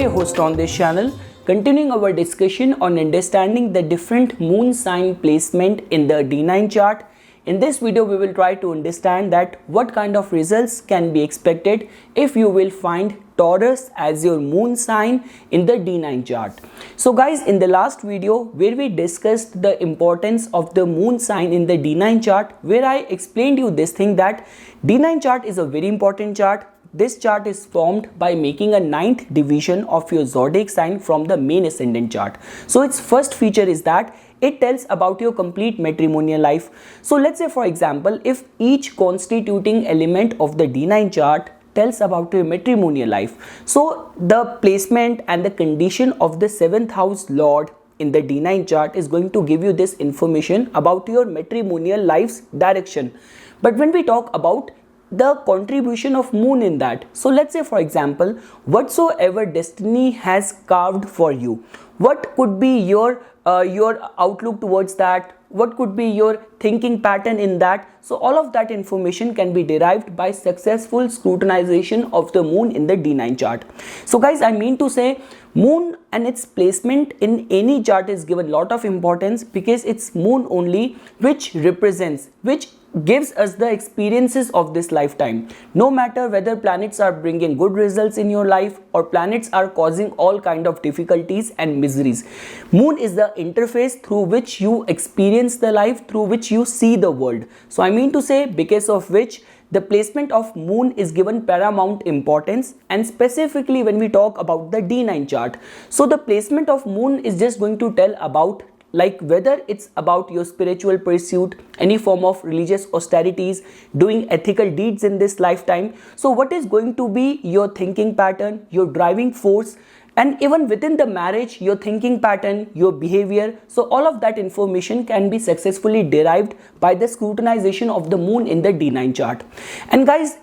your host on this channel, continuing our discussion on understanding the different moon sign placement in the D9 chart. In this video, we will try to understand that what kind of results can be expected if you will find Taurus as your moon sign in the D9 chart. So guys, in the last video where we discussed the importance of the moon sign in the D9 chart, where I explained you this thing that D9 chart is a very important chart. This chart is formed by making a ninth division of your zodiac sign from the main ascendant chart. So its first feature is that it tells about your complete matrimonial life. So let's say, for example, if each constituting element of the D9 chart tells about your matrimonial life, so the placement and the condition of the 7th house lord in the D9 chart is going to give you this information about your matrimonial life's direction. But when we talk about the contribution of moon in that, so let's say, for example, whatsoever destiny has carved for you, what could be your outlook towards that, what could be your thinking pattern in that. So all of that information can be derived by successful scrutinization of the moon in the D9 chart. So guys, I mean to say, moon and its placement in any chart is given lot of importance, because it's moon only which represents, which gives us the experiences of this lifetime. No matter whether planets are bringing good results in your life or planets are causing all kind of difficulties and miseries, moon is the interface through which you experience the life, through which you see the world. So I mean to say, because of which the placement of moon is given paramount importance. And specifically when we talk about the D9 chart, so the placement of moon is just going to tell about, like, whether it's about your spiritual pursuit, any form of religious austerities, doing ethical deeds in this lifetime. So what is going to be your thinking pattern, your driving force, and even within the marriage, your thinking pattern, your behavior. So all of that information can be successfully derived by the scrutinization of the moon in the D9 chart. And guys,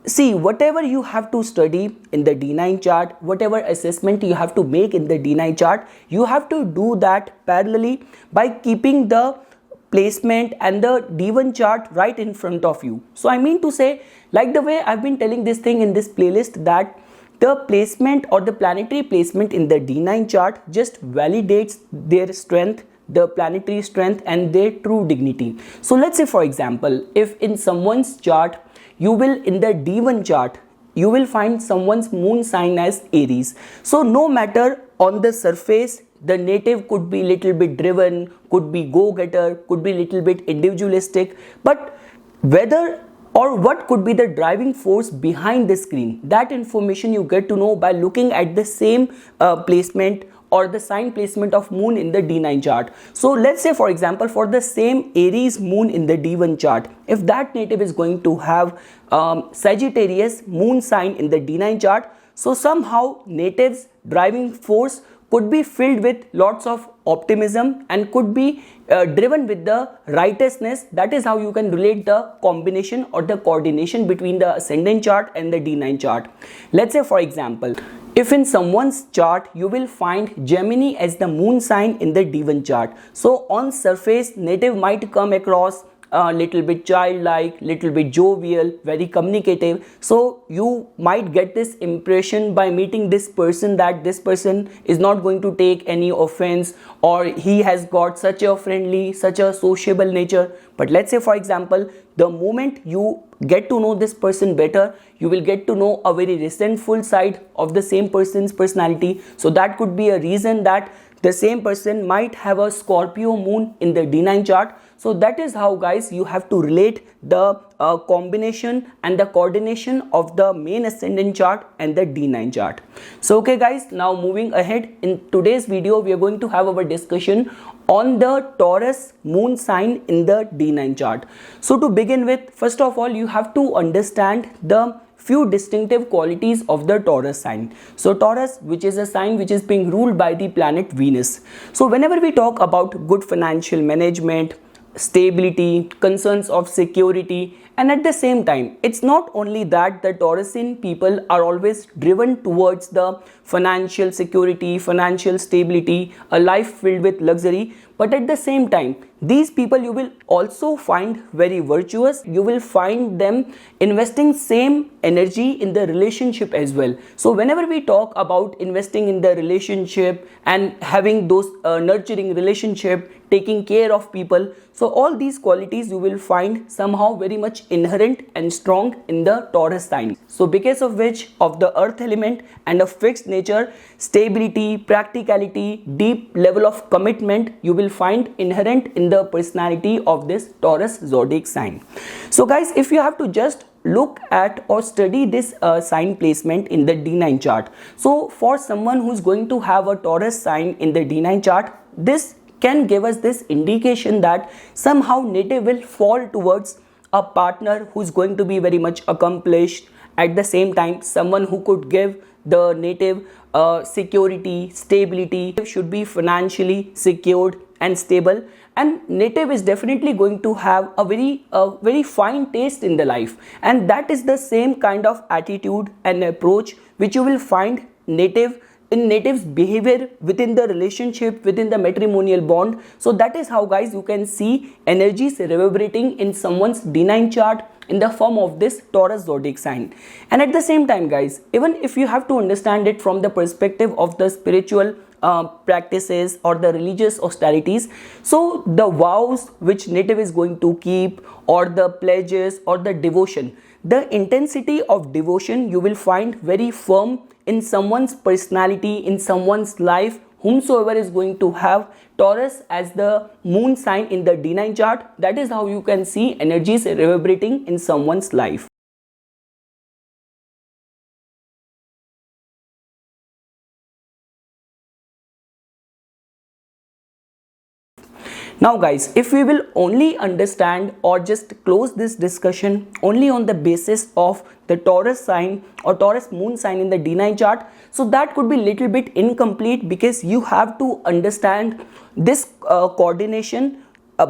see, whatever you have to study in the D9 chart, whatever assessment you have to make in the D9 chart, you have to do that parallelly by keeping the placement and the D1 chart right in front of you. So I mean to say, like the way I've been telling this thing in this playlist, that the placement or the planetary placement in the D9 chart just validates their strength, the planetary strength, and their true dignity. So let's say, for example, if in someone's chart, you will, in the D1 chart, you will find someone's moon sign as Aries. So no matter on the surface, the native could be little bit driven, could be go-getter, could be little bit individualistic, but whether or what could be the driving force behind the screen, that information you get to know by looking at the same placement or the sign placement of moon in the D9 chart. So let's say, for example, for the same Aries moon in the D1 chart, if that native is going to have Sagittarius moon sign in the D9 chart, so somehow native's driving force could be filled with lots of optimism and could be driven with the righteousness. That is how you can relate the combination or the coordination between the ascendant chart and the D9 chart. Let's say, for example, if in someone's chart you will find Gemini as the moon sign in the D1 chart, so on surface native might come across a little bit childlike, little bit jovial, very communicative. So you might get this impression by meeting this person that this person is not going to take any offense, or he has got such a friendly, such a sociable nature. But let's say, for example, the moment you get to know this person better, you will get to know a very resentful side of the same person's personality. So that could be a reason that the same person might have a Scorpio moon in the D9 chart. So that is how, guys, you have to relate the combination and the coordination of the main ascendant chart and the D9 chart. So okay guys, now moving ahead, in today's video we are going to have our discussion on the Taurus moon sign in the D9 chart. So to begin with, first of all, you have to understand the few distinctive qualities of the Taurus sign. So Taurus, which is a sign which is being ruled by the planet Venus. So whenever we talk about good financial management, stability, concerns of security, and at the same time, it's not only that the Taurusian people are always driven towards the financial security, financial stability, a life filled with luxury, but at the same time these people you will also find very virtuous. You will find them investing same energy in the relationship as well. So whenever we talk about investing in the relationship and having those nurturing relationship, taking care of people, so all these qualities you will find somehow very much inherent and strong in the Taurus sign. So because of which, of the earth element and a fixed nature, stability, practicality, deep level of commitment you will find inherent in the personality of this Taurus zodiac sign. So guys, if you have to just look at or study this sign placement in the D9 chart, so for someone who is going to have a Taurus sign in the D9 chart, this can give us this indication that somehow native will fall towards a partner who is going to be very much accomplished. At the same time, someone who could give the native security, stability, should be financially secured and stable, and native is definitely going to have a very fine taste in the life, and that is the same kind of attitude and approach which you will find in native's behavior within the relationship, within the matrimonial bond. So that is how guys you can see energies reverberating in someone's D9 chart in the form of this Taurus zodiac sign. And at the same time guys, even if you have to understand it from the perspective of the spiritual practices or the religious austerities, so the vows which native is going to keep, or the pledges or the devotion, the intensity of devotion you will find very firm in someone's personality, in someone's life, whomsoever is going to have Taurus as the moon sign in the D9 chart. That is how you can see energies reverberating in someone's life. Now guys, if we will only understand or just close this discussion only on the basis of the Taurus sign or Taurus moon sign in the D9 chart, so that could be little bit incomplete, because you have to understand this coordination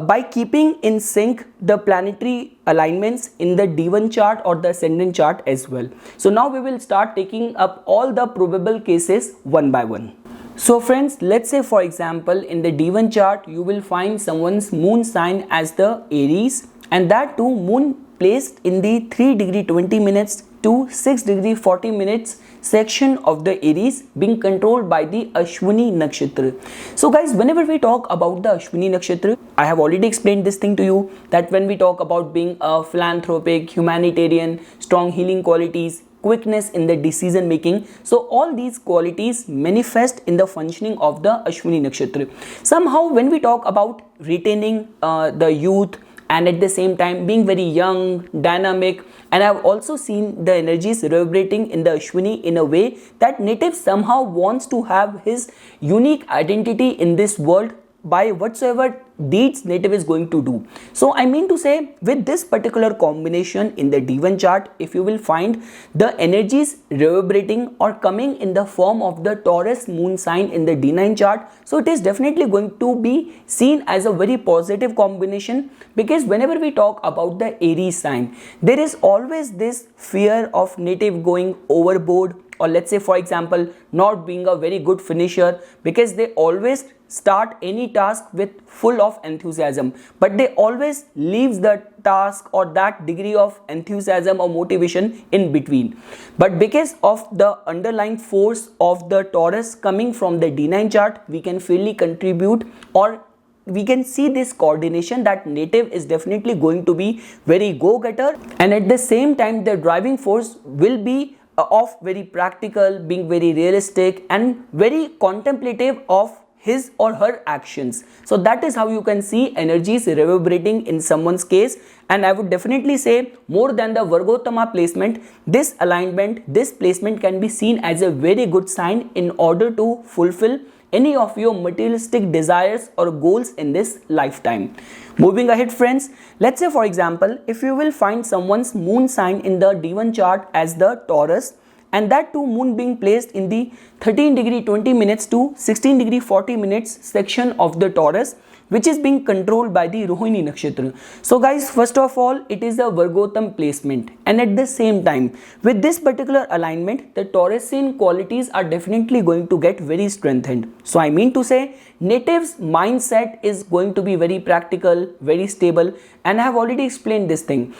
by keeping in sync the planetary alignments in the D1 chart or the ascendant chart as well. So now we will start taking up all the probable cases one by one. So friends, let's say for example in the D1 chart you will find someone's moon sign as the Aries, and that too moon placed in the 3 degree 20 minutes to 6 degree 40 minutes section of the Aries, being controlled by the Ashwini Nakshatra. So guys, whenever we talk about the Ashwini Nakshatra, I have already explained this thing to you, that when we talk about being a philanthropic, humanitarian, strong healing qualities, quickness in the decision making, so all these qualities manifest in the functioning of the Ashwini Nakshatra. Somehow when we talk about retaining the youth, and at the same time being very young, dynamic, and I have also seen the energies reverberating in the Ashwini in a way that native somehow wants to have his unique identity in this world by whatsoever deeds native is going to do. So I mean to say, with this particular combination in the D1 chart, if you will find the energies reverberating or coming in the form of the Taurus moon sign in the D9 chart, so it is definitely going to be seen as a very positive combination, because whenever we talk about the Aries sign, there is always this fear of native going overboard, or let's say for example not being a very good finisher, because they always start any task with full of enthusiasm, but they always leaves the task or that degree of enthusiasm or motivation in between. But because of the underlying force of the Taurus coming from the D9 chart, we can fairly contribute, or we can see this coordination that native is definitely going to be very go-getter, and at the same time the driving force will be of very practical, being very realistic and very contemplative of his or her actions. So that is how you can see energies reverberating in someone's case. And I would definitely say, more than the Vargottama placement, this alignment, this placement can be seen as a very good sign in order to fulfill any of your materialistic desires or goals in this lifetime. Moving ahead friends, let's say for example, if you will find someone's moon sign in the D1 chart as the Taurus, and that too moon being placed in the 13 degree 20 minutes to 16 degree 40 minutes section of the Taurus, which is being controlled by the Rohini Nakshatra. So guys, first of all, it is a Virgotam placement, and at the same time, with this particular alignment, the Taurusian qualities are definitely going to get very strengthened. So I mean to say, native's mindset is going to be very practical, very stable, and I have already explained this thing.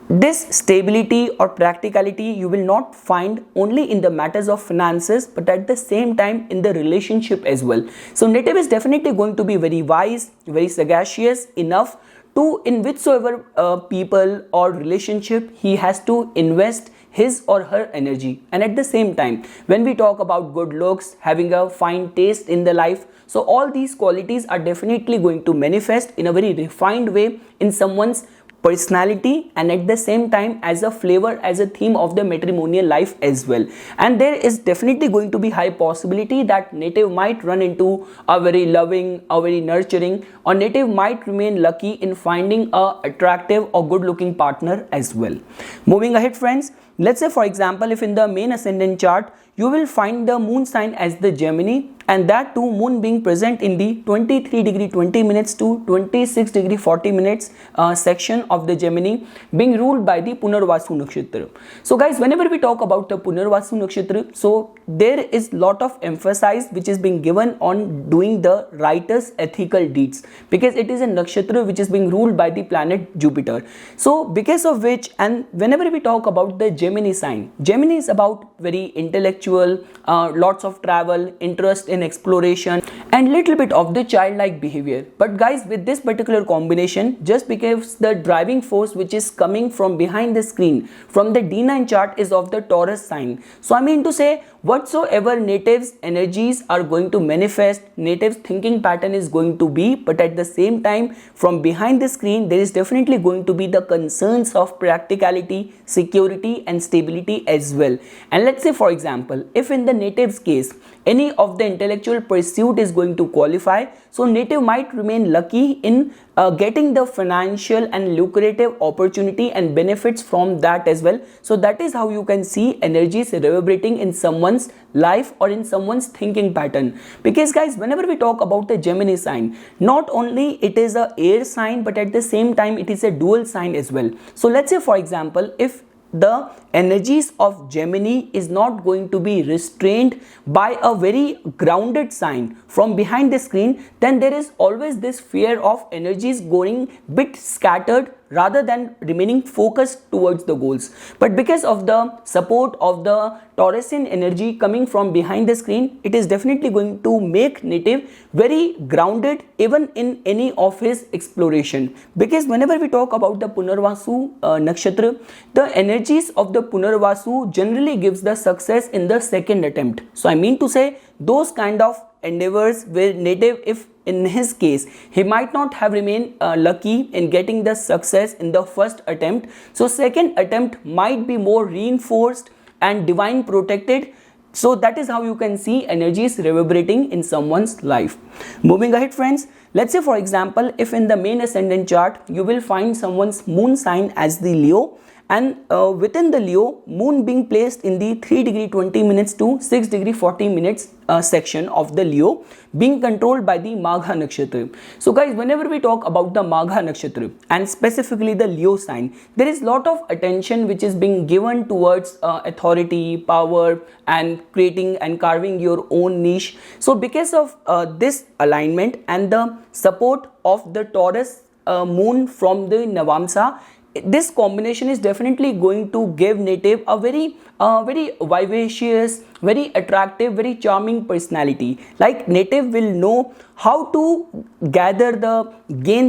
This stability or practicality you will not find only in the matters of finances, but at the same time in the relationship as well. So native is definitely going to be very wise, very sagacious enough to, in whichsoever people or relationship, he has to invest his or her energy. And at the same time, when we talk about good looks, having a fine taste in the life, so all these qualities are definitely going to manifest in a very refined way in someone's personality, and at the same time as a flavor, as a theme of the matrimonial life as well. And there is definitely going to be high possibility that native might run into a very loving, a very nurturing, or native might remain lucky in finding a attractive or good looking partner as well. Moving ahead friends, let's say for example, if in the main ascendant chart you will find the moon sign as the Gemini, and that too moon being present in the 23 degree 20 minutes to 26 degree 40 minutes section of the Gemini, being ruled by the Punarvasu Nakshatra. So guys, whenever we talk about the Punarvasu Nakshatra, so there is lot of emphasis which is being given on doing the righteous ethical deeds, because it is a nakshatra which is being ruled by the planet Jupiter. So because of which, and whenever we talk about the Gemini sign, Gemini is about very intellectual, lots of travel, interest in exploration, and little bit of the childlike behavior. But guys, with this particular combination, just because the driving force which is coming from behind the screen from the D9 chart is of the Taurus sign. So I mean to say, whatsoever native's energies are going to manifest, native's thinking pattern is going to be, but at the same time from behind the screen there is definitely going to be the concerns of practicality, security and stability as well. And let's say for example, if in the native's case any of the intellectual pursuit is going to qualify, so native might remain lucky in getting the financial and lucrative opportunity and benefits from that as well. So that is how you can see energies reverberating in someone's life or in someone's thinking pattern. Because guys, whenever we talk about the Gemini sign, not only it is a air sign, but at the same time it is a dual sign as well. So let's say for example, if the energies of Gemini is not going to be restrained by a very grounded sign from behind the screen, then there is always this fear of energies going bit scattered rather than remaining focused towards the goals. But because of the support of the Taurusian energy coming from behind the screen, it is definitely going to make native very grounded even in any of his exploration. Because whenever we talk about the Punarvasu Nakshatra, the energies of the Punarvasu generally gives the success in the second attempt. So I mean to say, those kind of endeavors where native, if in his case he might not have remained lucky in getting the success in the first attempt, so second attempt might be more reinforced and divine protected. So that is how you can see energies reverberating in someone's life. Moving ahead friends, let's say for example, if in the main ascendant chart you will find someone's moon sign as the Leo, and within the Leo, moon being placed in the 3 degree 20 minutes to 6 degree 40 minutes section of the Leo, being controlled by the Magha Nakshatra. So guys, whenever we talk about the Magha Nakshatra and specifically the Leo sign, there is lot of attention which is being given towards authority, power and creating and carving your own niche. So because of this alignment and the support of the Taurus moon from the Navamsa, this combination is definitely going to give native a very vivacious, very attractive, very charming personality. Like native will know how to gain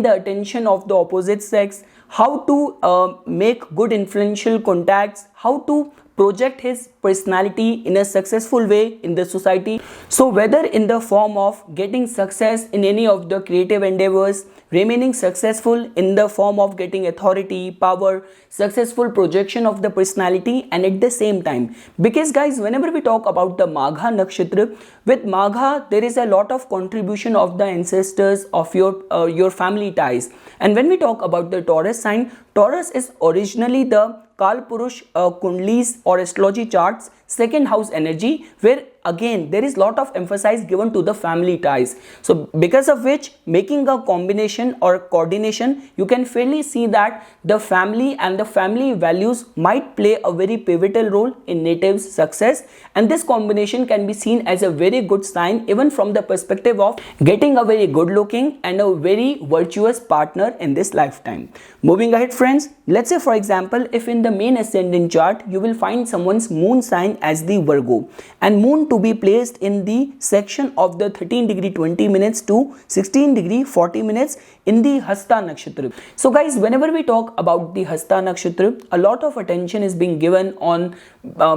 the attention of the opposite sex, how to make good influential contacts, how to project his personality in a successful way in the society. So whether in the form of getting success in any of the creative endeavors, remaining successful in the form of getting authority, power, successful projection of the personality, and at the same time, because guys, whenever we talk about the Magha Nakshatra, with Magha there is a lot of contribution of the ancestors of your family ties. And when we talk about the Taurus sign, Taurus is originally the Kalpurush Kundlis or astrology charts second house energy, where again there is lot of emphasis given to the family ties. So because of which, making a combination or coordination, you can fairly see that the family and the family values might play a very pivotal role in native's success, and this combination can be seen as a very good sign even from the perspective of getting a very good looking and a very virtuous partner in this lifetime. Moving ahead friends, let's say for example, if in the main ascendant chart you will find someone's moon sign as the Virgo, and moon to be placed in the section of the 13 degree 20 minutes to 16 degree 40 minutes in the Hasta Nakshatra. So guys, whenever we talk about the Hasta Nakshatra, a lot of attention is being given on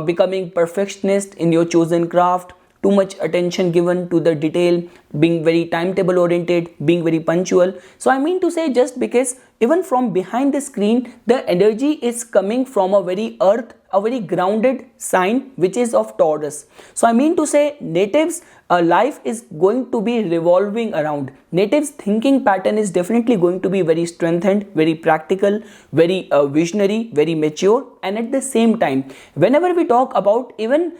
becoming perfectionist in your chosen craft, too much attention given to the detail, being very timetable oriented, being very punctual. So I mean to say, just because even from behind the screen, the energy is coming from a very earth, a very grounded sign, which is of Taurus. So I mean to say, natives life is going to be revolving around. Natives thinking pattern is definitely going to be very strengthened, very practical, very visionary, very mature, and at the same time, whenever we talk about even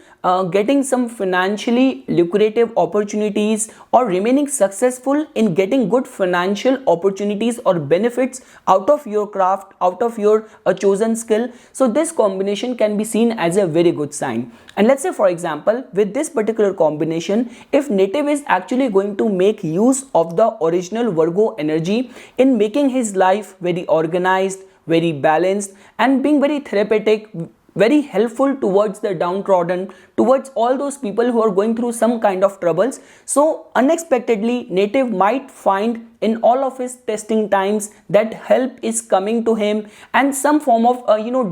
getting some financially lucrative opportunities or remaining successful in getting good financial opportunities or benefits out of your craft, out of your chosen skill, so this combination can be seen as a very good sign. And let's say for example, with this particular combination, if native is actually going to make use of the original Virgo energy in making his life very organized, very balanced, and being very therapeutic, very helpful towards the downtrodden, towards all those people who are going through some kind of troubles, so unexpectedly native might find in all of his testing times that help is coming to him, and some form of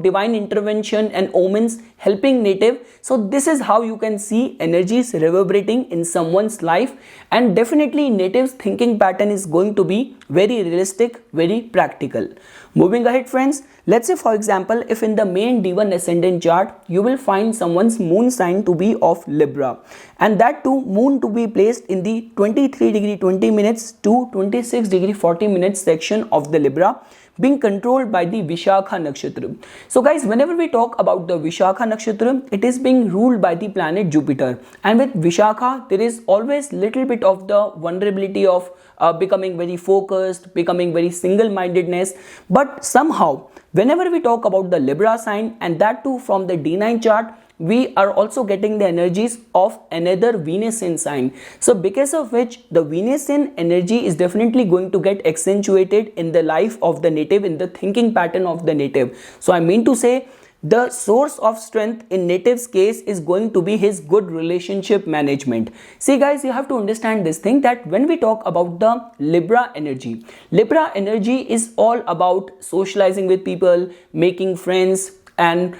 divine intervention and omens helping native. So this is how you can see energies reverberating in someone's life, and definitely native's thinking pattern is going to be very realistic, very practical. Moving ahead friends, let's say for example, if in the main D1 ascendant chart you will find someone's moon sign to be of Libra, and that too moon to be placed in the 23 degree 20 minutes to 26 degree 40 minutes section of the Libra, being controlled by the Vishakha Nakshatra. So guys, whenever we talk about the Vishakha Nakshatra, it is being ruled by the planet Jupiter, and with Vishakha there is always little bit of the vulnerability of becoming very focused, becoming very single-mindedness. But somehow whenever we talk about the Libra sign, and that too from the D9 chart, we are also getting the energies of another Venusian sign. So because of which the Venusian energy is definitely going to get accentuated in the life of the native, in the thinking pattern of the native. So I mean to say, the source of strength in native's case is going to be his good relationship management. See guys, you have to understand this thing, that when we talk about the Libra energy is all about socializing with people, making friends, and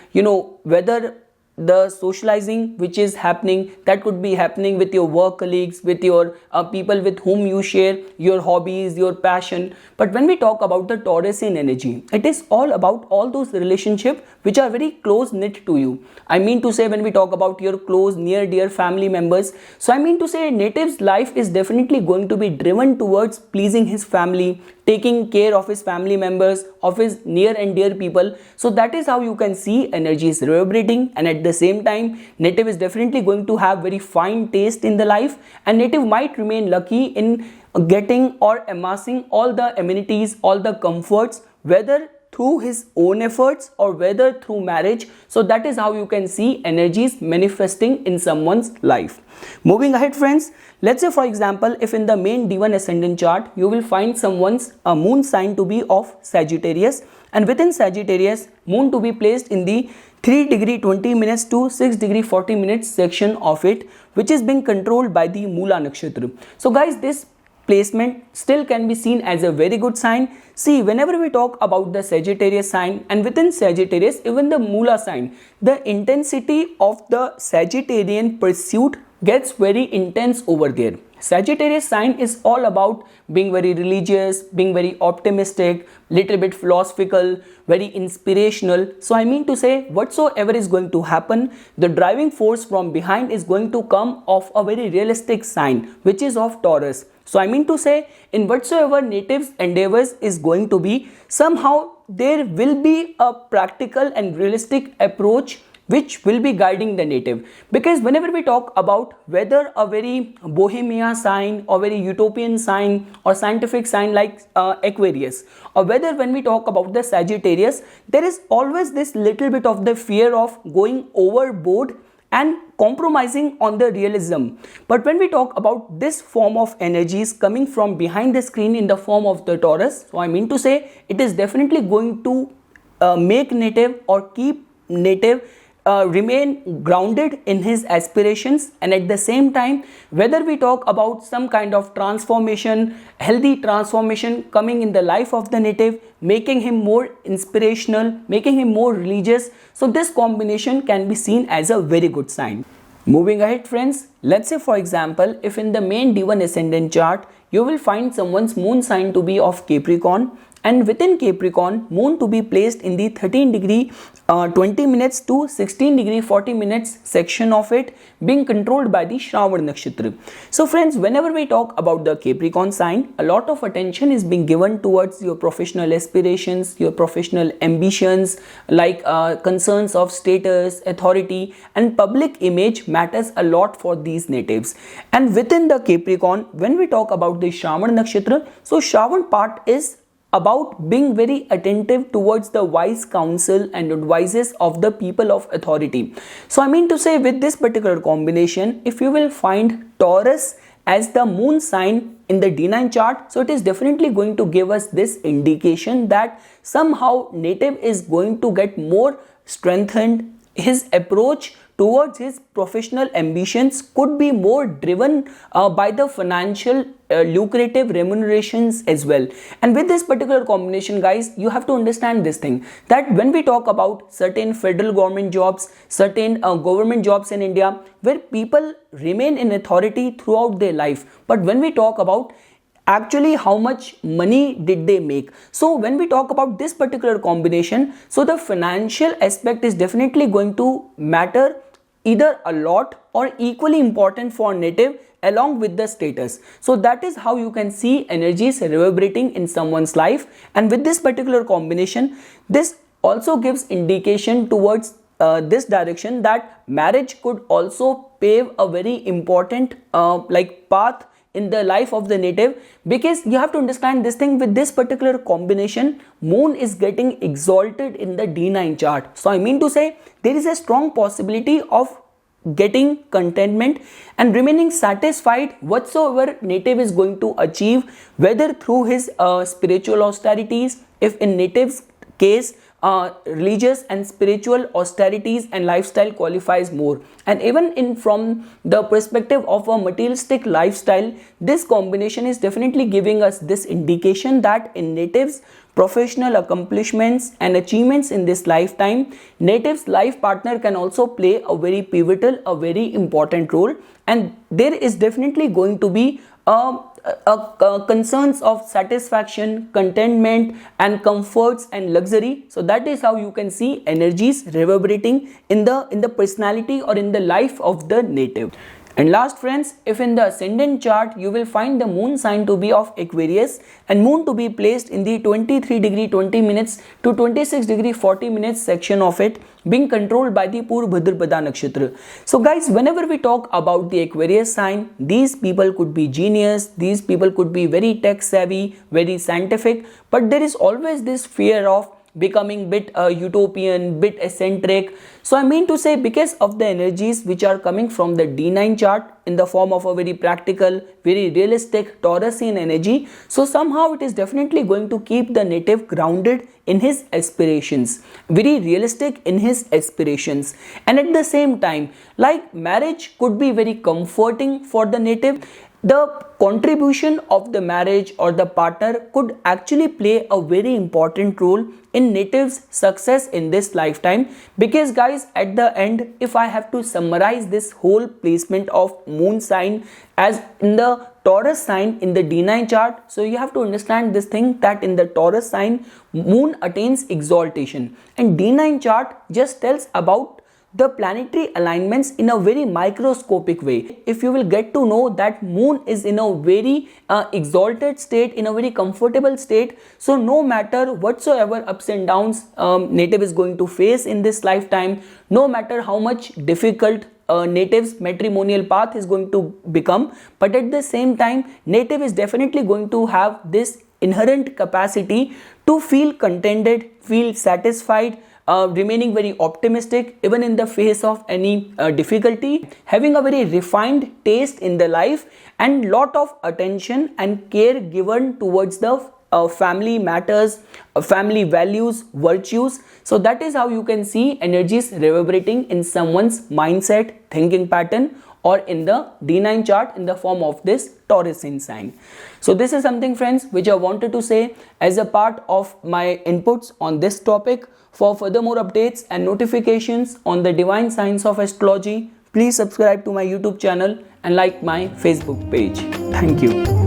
whether the socializing which is happening, that could be happening with your work colleagues, with your people with whom you share your hobbies, your passion. But when we talk about the Taurusian energy, it is all about all those relationships which are very close knit to you. I mean to say, when we talk about your close near dear family members, so I mean to say native's life is definitely going to be driven towards pleasing his family, taking care of his family members, of his near and dear people. So that is how you can see energy is reverberating, and at the same time native is definitely going to have very fine taste in the life, and native might remain lucky in getting or amassing all the amenities, all the comforts, whether through his own efforts or whether through marriage. So that is how you can see energies manifesting in someone's life. Moving ahead friends, let's say for example, if in the main D1 ascendant chart you will find someone's moon sign to be of Sagittarius, and within Sagittarius moon to be placed in the 3 degree 20 minutes to 6 degree 40 minutes section of it, which is being controlled by the Mula Nakshatra. So guys, this placement still can be seen as a very good sign. See, whenever we talk about the Sagittarius sign, and within Sagittarius even the Mula sign, the intensity of the Sagittarian pursuit gets very intense over there. Sagittarius sign is all about being very religious, being very optimistic, little bit philosophical, very inspirational. So I mean to say, whatsoever is going to happen, the driving force from behind is going to come of a very realistic sign, which is of Taurus. So I mean to say, in whatsoever natives endeavors is going to be, somehow there will be a practical and realistic approach which will be guiding the native. Because whenever we talk about whether a very bohemia sign or very utopian sign or scientific sign like Aquarius, or whether when we talk about the Sagittarius, there is always this little bit of the fear of going overboard and compromising on the realism. But when we talk about this form of energies coming from behind the screen in the form of the Taurus, so I mean to say it is definitely going to make native or keep native remain grounded in his aspirations, and at the same time, whether we talk about some kind of transformation, healthy transformation coming in the life of the native, making him more inspirational, making him more religious, so this combination can be seen as a very good sign. Moving ahead friends, let's say for example, if in the main D1 ascendant chart, you will find someone's moon sign to be of Capricorn, and within Capricorn, moon to be placed in the 13 degree 20 minutes to 16 degree 40 minutes section of it, being controlled by the Shravan Nakshatra. So friends, whenever we talk about the Capricorn sign, a lot of attention is being given towards your professional aspirations, your professional ambitions, like concerns of status, authority, and public image matters a lot for these natives. And within the Capricorn, when we talk about the Shravan Nakshatra, so Shravan part is about being very attentive towards the wise counsel and advices of the people of authority. So I mean to say, with this particular combination, if you will find Taurus as the moon sign in the D9 chart, so it is definitely going to give us this indication that somehow native is going to get more strengthened. His approach towards his professional ambitions could be more driven by the financial lucrative remunerations as well. And with this particular combination guys, you have to understand this thing, that when we talk about certain federal government jobs, certain government jobs in India, where people remain in authority throughout their life, but when we talk about actually how much money did they make, so when we talk about this particular combination, so the financial aspect is definitely going to matter either a lot or equally important for native along with the status. So that is how you can see energies reverberating in someone's life. And with this particular combination, this also gives indication towards this direction that marriage could also pave a very important path in the life of the native, because you have to understand this thing, with this particular combination, moon is getting exalted in the D9 chart. So I mean to say, there is a strong possibility of getting contentment and remaining satisfied whatsoever native is going to achieve, whether through his spiritual austerities, if in native's case religious and spiritual austerities and lifestyle qualifies more, and even in from the perspective of a materialistic lifestyle, this combination is definitely giving us this indication that in natives professional accomplishments and achievements in this lifetime, native's life partner can also play a very pivotal, a very important role, and there is definitely going to be concerns of satisfaction, contentment, and comforts and luxury. So that is how you can see energies reverberating in the personality or in the life of the native. And last friends, if in the ascendant chart you will find the moon sign to be of Aquarius and moon to be placed in the 23 degree 20 minutes to 26 degree 40 minutes section of it, being controlled by the Purvabhadrapada Nakshatra. So guys, whenever we talk about the Aquarius sign, these people could be genius, these people could be very tech savvy, very scientific, but there is always this fear of becoming bit utopian, bit eccentric. So I mean to say, because of the energies which are coming from the D9 chart in the form of a very practical, very realistic Taurusian energy, so somehow it is definitely going to keep the native grounded in his aspirations, very realistic in his aspirations. And at the same time, like marriage could be very comforting for the native. The contribution of the marriage or the partner could actually play a very important role in native's success in this lifetime, because guys, at the end, if I have to summarize this whole placement of moon sign as in the Taurus sign in the D9 chart, so you have to understand this thing, that in the Taurus sign moon attains exaltation, and D9 chart just tells about the planetary alignments in a very microscopic way. If you will get to know that moon is in a very exalted state, in a very comfortable state, so no matter whatsoever ups and downs native is going to face in this lifetime, no matter how much difficult native's matrimonial path is going to become, but at the same time native is definitely going to have this inherent capacity to feel contented, feel satisfied, remaining very optimistic even in the face of any difficulty, having a very refined taste in the life, and lot of attention and care given towards the family matters, family values, virtues. So that is how you can see energies reverberating in someone's mindset, thinking pattern, or in the D9 chart in the form of this Taurus sign. So this is something, friends, which I wanted to say as a part of my inputs on this topic. For further more updates and notifications on the divine science of astrology, please subscribe to my YouTube channel and like my Facebook page. Thank you.